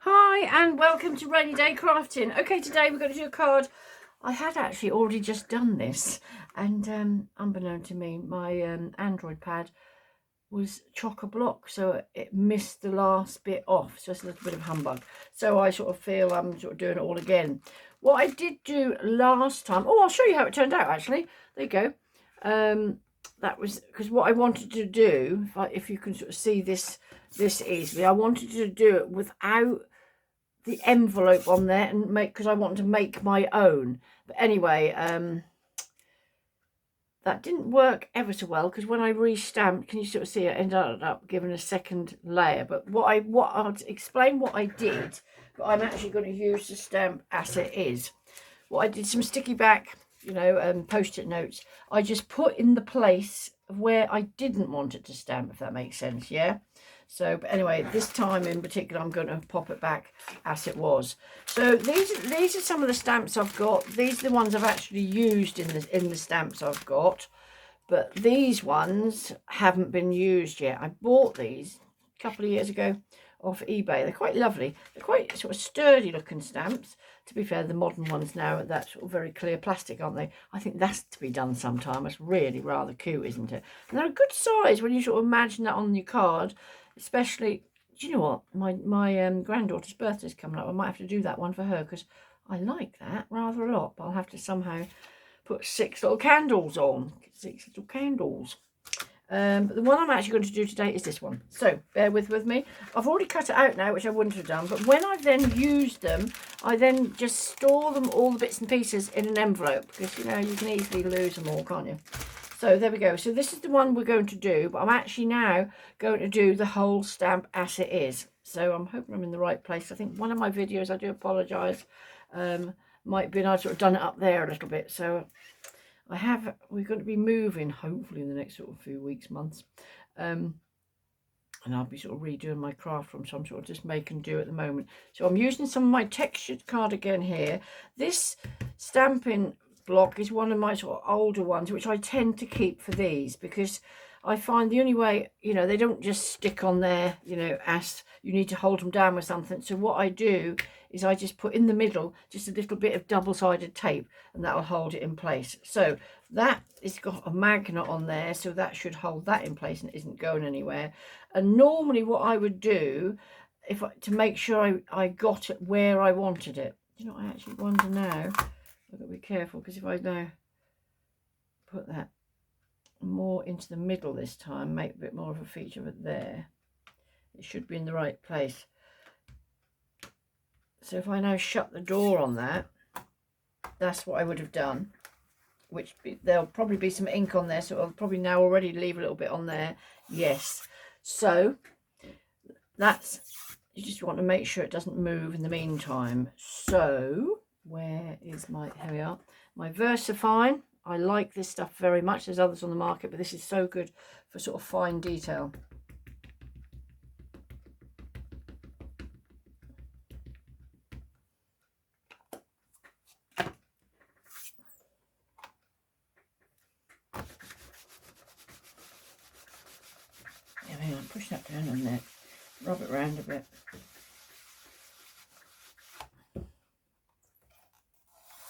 Hi and welcome to Rainy Day Crafting. Okay, today we're going to do a card. I had actually already just done this, and unbeknown to me, my Android pad was chock-a-block, so it missed the last bit off. So it's a little bit of humbug. So I sort of feel I'm sort of doing it all again. What I did do last time, I'll show you how it turned out actually. There you go. That was because what I wanted to do, if you can sort of see this easily, I wanted to do it without the envelope on there and because I want to make my own. But anyway, that didn't work ever so well because when I re-stamped, can you sort of see it ended up giving a second layer. But I'll explain what I did, but I'm actually going to use the stamp as it is. What I did, some sticky back, post-it notes. I just put in the place of where I didn't want it to stamp, if that makes sense. Yeah. So, but anyway, this time in particular, I'm going to pop it back as it was. So these are some of the stamps I've got. These are the ones I've actually used in the stamps I've got. But these ones haven't been used yet. I bought these a couple of years ago off eBay. They're quite lovely. They're quite sort of sturdy looking stamps. To be fair, the modern ones now are that sort of very clear plastic, aren't they? I think that's to be done sometime. It's really rather cute, isn't it? And they're a good size when you sort of imagine that on your card. Especially, do you know what? My granddaughter's birthday's coming up. I might have to do that one for her because I like that rather a lot. But I'll have to somehow put 6 little candles on. 6 little candles. But the one I'm actually going to do today is this one. So bear with me. I've already cut it out now, which I wouldn't have done. But when I've then used them, I then just store them, all the bits and pieces, in an envelope. Because, you can easily lose them all, can't you? So there we go. So this is the one we're going to do, but I'm actually now going to do the whole stamp as it is. So I'm hoping I'm in the right place. I think one of my videos, I do apologise, might be I've sort of done it up there a little bit. So we're going to be moving hopefully in the next sort of few weeks, months. And I'll be sort of redoing my craft from some sort of just make and do at the moment. So I'm using some of my textured card again here. This stamping block is one of my sort of older ones, which I tend to keep for these because I find the only way, they don't just stick on there, as you need to hold them down with something. So what I do is I just put in the middle just a little bit of double-sided tape and that will hold it in place. So that has got a magnet on there, so that should hold that in place and it isn't going anywhere. And normally what I would do to make sure I got it where I wanted it. I actually wonder now. I've got to be careful because if I now put that more into the middle this time, make a bit more of a feature of it there, it should be in the right place. So if I now shut the door on that, that's what I would have done. There'll probably be some ink on there, so I'll probably now already leave a little bit on there. Yes. So you just want to make sure it doesn't move in the meantime. So here we are, my VersaFine. I like this stuff very much. There's others on the market, but this is so good for sort of fine detail. Yeah, hang on, push that down on there. Rub it around a bit.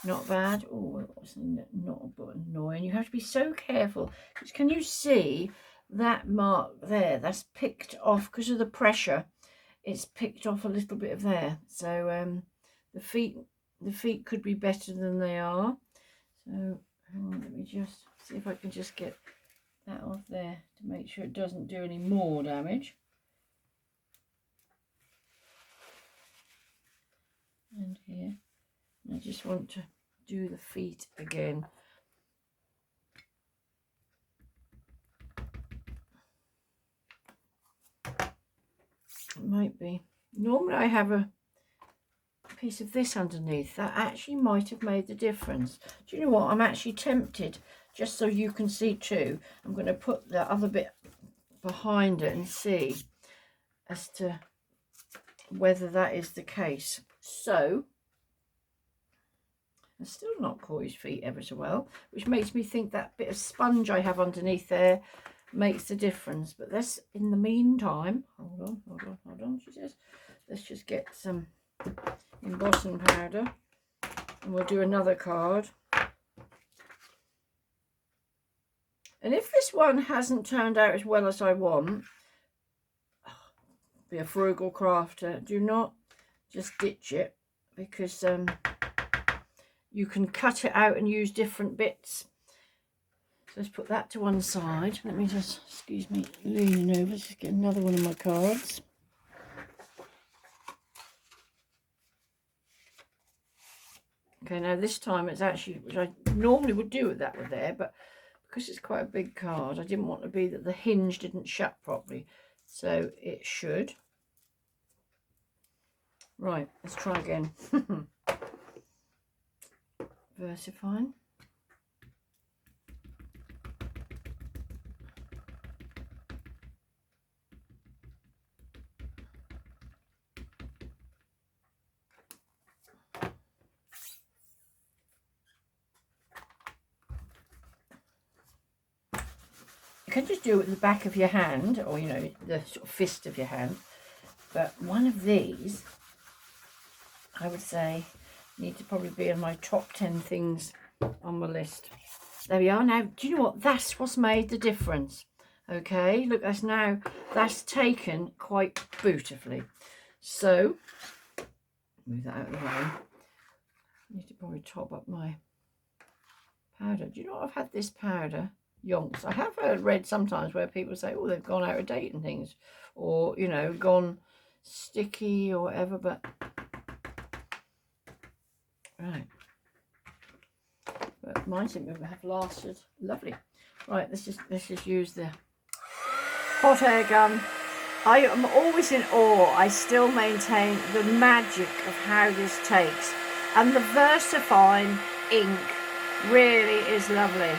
Not bad. Oh, it wasn't not but annoying. You have to be so careful. Can you see that mark there? That's picked off because of the pressure. It's picked off a little bit of there. So the feet could be better than they are. So hang on, let me just see if I can just get that off there to make sure it doesn't do any more damage. And here. I just want to do the feet again. It might be. Normally I have a piece of this underneath. That actually might have made the difference. Do you know what? I'm actually tempted, just so you can see too. I'm going to put the other bit behind it and see as to whether that is the case. So I've still not caught his feet ever so well, which makes me think that bit of sponge I have underneath there makes the difference. But this, in the meantime, hold on, she says, let's just get some embossing powder and we'll do another card. And if this one hasn't turned out as well as I want, be a frugal crafter, do not just ditch it, because you can cut it out and use different bits. So let's put that to one side. Let me just, excuse me, leaning over, just get another one of my cards. Okay, now this time it's actually, which I normally would do with that with there, but because it's quite a big card, I didn't want to be that the hinge didn't shut properly. So it should. Right, let's try again. Versifying. You can just do it with the back of your hand, or you know, the sort of fist of your hand. But one of these, I would say, need to probably be on my top 10 things on my list. There we are. Now, do you know what? That's what's made the difference. Okay, look, that's taken quite beautifully. So, move that out of the way. I need to probably top up my powder. Do you know what? I've had this powder yonks. I have read sometimes where people say, oh, they've gone out of date and things, or, you know, gone sticky or whatever, but right. But mine seem to have lasted lovely. Right, let's just use the hot air gun. I am always in awe. I still maintain the magic of how this takes, and the VersaFine ink really is lovely.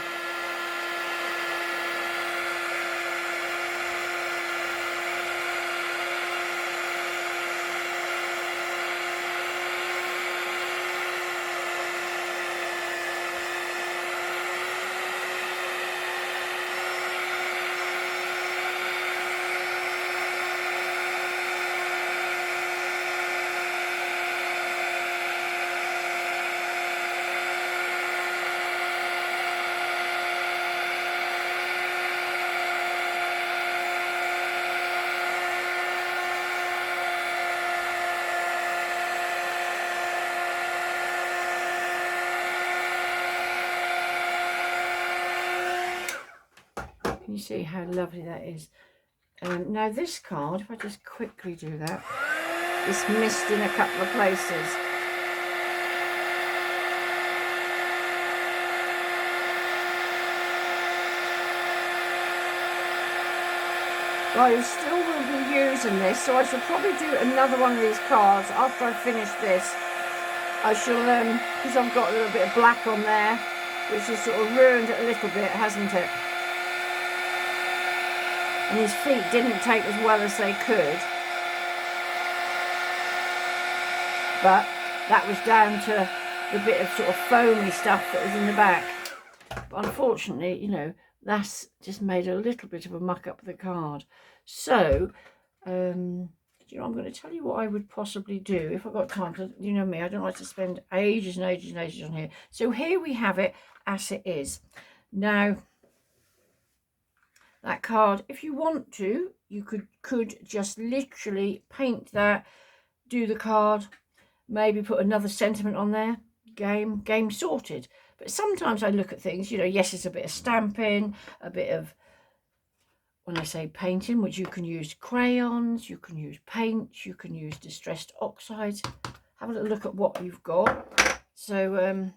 Can you see how lovely that is? Now this card, if I just quickly do that, it's missed in a couple of places. I still will be using this, so I shall probably do another one of these cards after I finish this. I shall, because I've got a little bit of black on there, which has sort of ruined it a little bit, hasn't it? And his feet didn't take as well as they could. But that was down to the bit of sort of foamy stuff that was in the back. But unfortunately, you know, that's just made a little bit of a muck up of the card. So, you know, I'm going to tell you what I would possibly do if I've got time, because you know me, I don't like to spend ages and ages and ages on here. So here we have it as it is. Now, that card, if you want to, you could just literally paint that, do the card, maybe put another sentiment on there, game sorted. But sometimes I look at things, you know, yes, it's a bit of stamping, a bit of, when I say painting, which you can use crayons, you can use paints, you can use distressed oxides. Have a little look at what you've got. So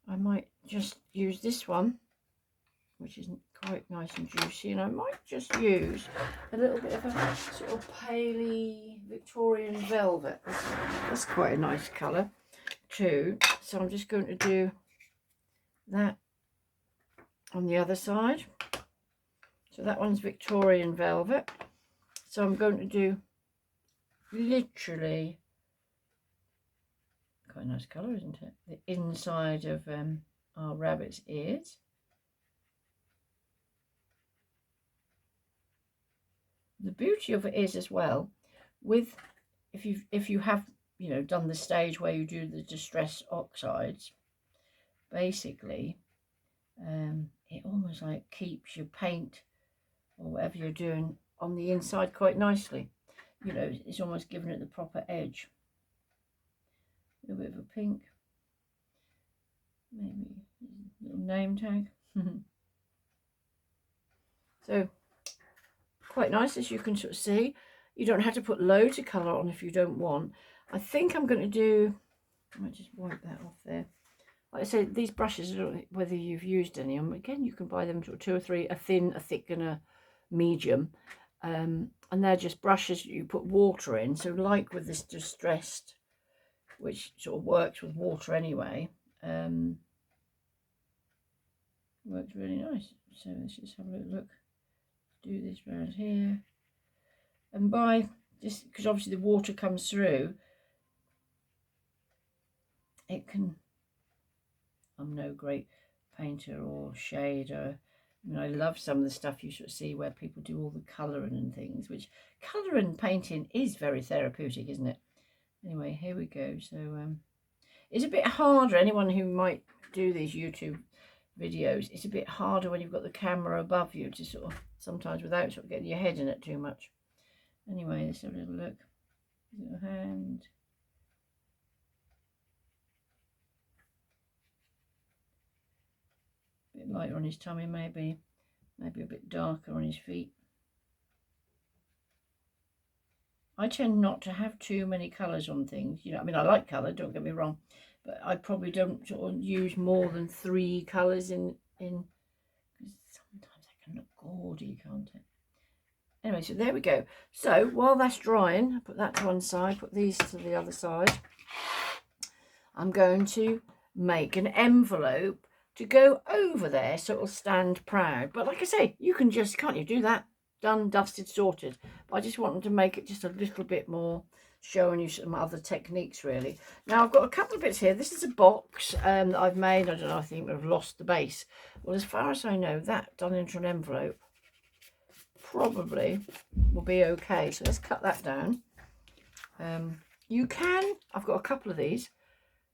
I might just use this one, which is quite nice and juicy, and I might just use a little bit of a sort of paley Victorian velvet. That's quite a nice colour too. So I'm just going to do that on the other side. So that one's Victorian velvet. So I'm going to do literally, quite a nice colour, isn't it? The inside of our rabbit's ears. The beauty of it is as well, with if you have, you know, done the stage where you do the distress oxides, basically it almost like keeps your paint or whatever you're doing on the inside quite nicely. You know, it's almost giving it the proper edge. A little bit of a pink, maybe a little name tag. So quite nice, as you can sort of see. You don't have to put loads of colour on if you don't want. I think I'm going to do, I might just wipe that off there. Like I said, these brushes, I don't know whether you've used any of them. Again, you can buy them sort of 2 or 3, a thin, a thick and a medium. And they're just brushes you put water in. So like with this distressed, which sort of works with water anyway, works really nice. So let's just have a little look. Do this around here. And by just, because obviously the water comes through, it can, I'm no great painter or shader. I mean, I love some of the stuff you sort of see where people do all the colouring and things, which colouring painting is very therapeutic, isn't it? Anyway, here we go. So it's a bit harder, anyone who might do these YouTube videos, it's a bit harder when you've got the camera above you to sort of, sometimes without sort of getting your head in it too much. Anyway, let's have a little look. Little hand. A bit lighter on his tummy, maybe a bit darker on his feet. I tend not to have too many colours on things. You know, I mean, I like colour, don't get me wrong, but I probably don't sort of use more than 3 colours in because sometimes they can look gaudy, can't it? Anyway, so there we go. So while that's drying, I put that to one side, put these to the other side. I'm going to make an envelope to go over there so it'll stand proud. But like I say, you can just, can't you do that? Done, dusted, sorted. But I just wanted to make it just a little bit more, showing you some other techniques really. Now I've got a couple of bits here. This is a box that I've made. I don't know, I think I've lost the base. Well, as far as I know, that done into an envelope probably will be okay. So let's cut that down. You can, I've got a couple of these,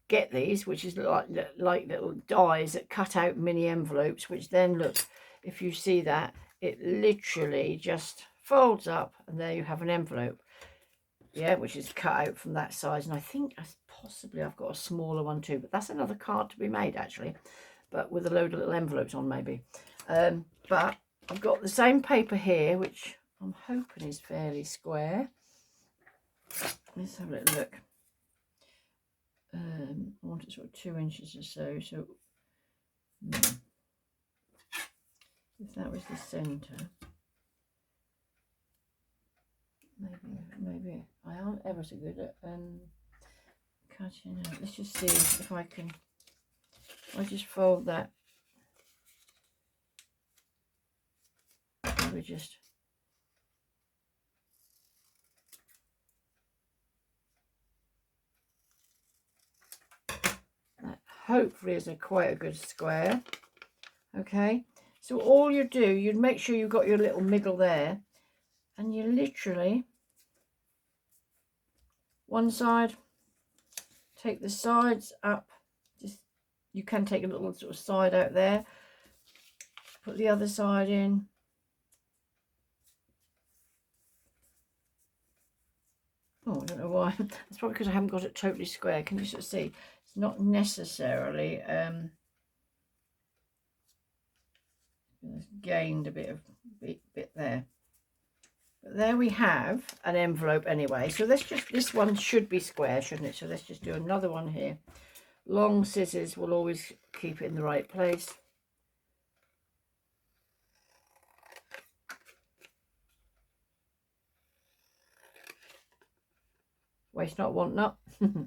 get these, which is like little dies that cut out mini envelopes, which then look, if you see that, it literally just folds up and there you have an envelope. Yeah, which is cut out from that size. And I think possibly I've got a smaller one too, but that's another card to be made actually, but with a load of little envelopes on maybe. But I've got the same paper here, which I'm hoping is fairly square. Let's have a little look. I want it sort of 2 inches or so. So if that was the centre, maybe I aren't ever so good at cutting out. Let's just see if I can. I just fold that. We just. That hopefully is quite a good square. Okay, so all you do, you'd make sure you've got your little middle there, and you literally one side, take the sides up, just you can take a little sort of side out there, put the other side in, oh I don't know why, that's probably because I haven't got it totally square. Can you sort of see it's not necessarily gained a bit there, but there we have an envelope anyway. So let's just, this one should be square, shouldn't it? So let's just do another one here. Long scissors will always keep it in the right place. Waste not, want not. I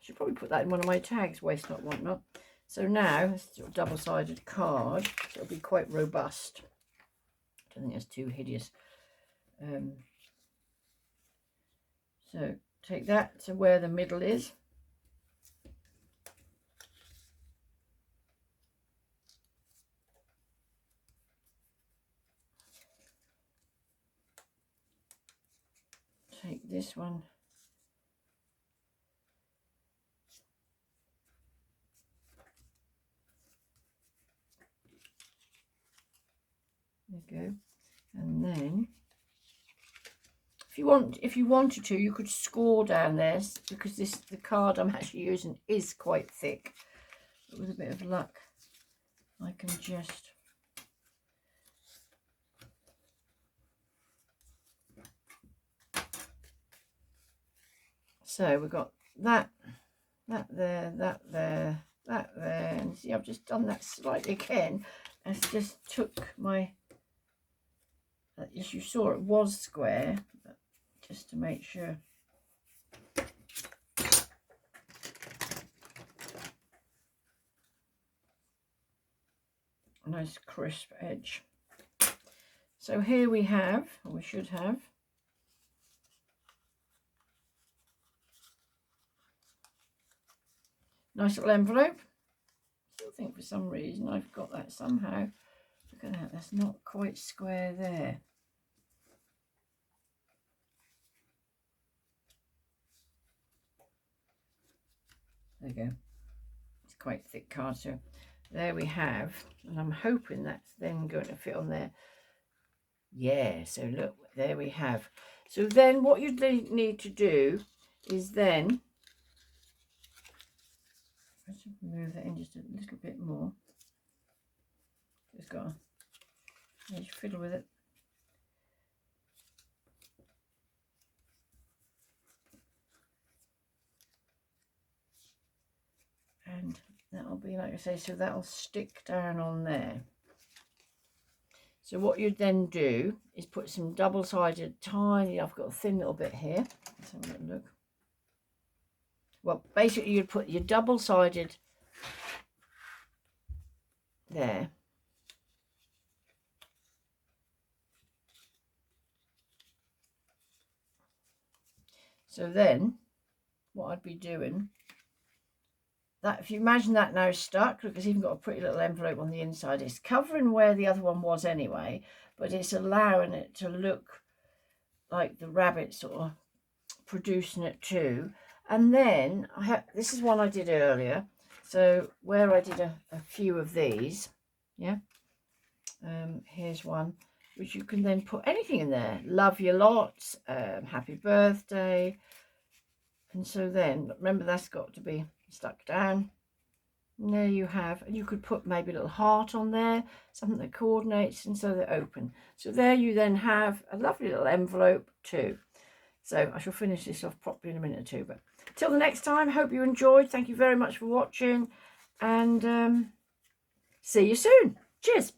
should probably put that in one of my tags, waste not, want not. So now it's a double-sided card, so it'll be quite robust. I don't think that's too hideous. So take that to where the middle is. Take this one you go. And then if you wanted to, you could score down there, because the card I'm actually using is quite thick. But with a bit of luck, I can just so we've got that there, that there, that there, and see I've just done that slightly again, and it's just took my, as you saw, it was square, but just to make sure. A nice crisp edge. So here we have, or we should have, nice little envelope. Still think for some reason I've got that somehow. Look at that, that's not quite square there. There you go. It's quite thick card, so there we have, and I'm hoping that's then going to fit on there. Yeah, so look, there we have. So then what you need to do is then, let's move that in just a little bit more. Just got to fiddle with it. And that'll be, like I say, so that'll stick down on there. So what you'd then do is put some double-sided tiny, I've got a thin little bit here. Let's have a little look. Well, basically you'd put your double-sided there. So then what I'd be doing, that if you imagine that now stuck, look, it's even got a pretty little envelope on the inside. It's covering where the other one was anyway, but it's allowing it to look like the rabbit sort of producing it too. And then this is one I did earlier, so where I did a few of these, yeah, here's one which you can then put anything in there. Love you lots, happy birthday. And so then remember, that's got to be stuck down, and there you have, and you could put maybe a little heart on there, something that coordinates, and so they're open. So there you then have a lovely little envelope too. So I shall finish this off properly in a minute or two, but till the next time, hope you enjoyed. Thank you very much for watching, and see you soon. Cheers.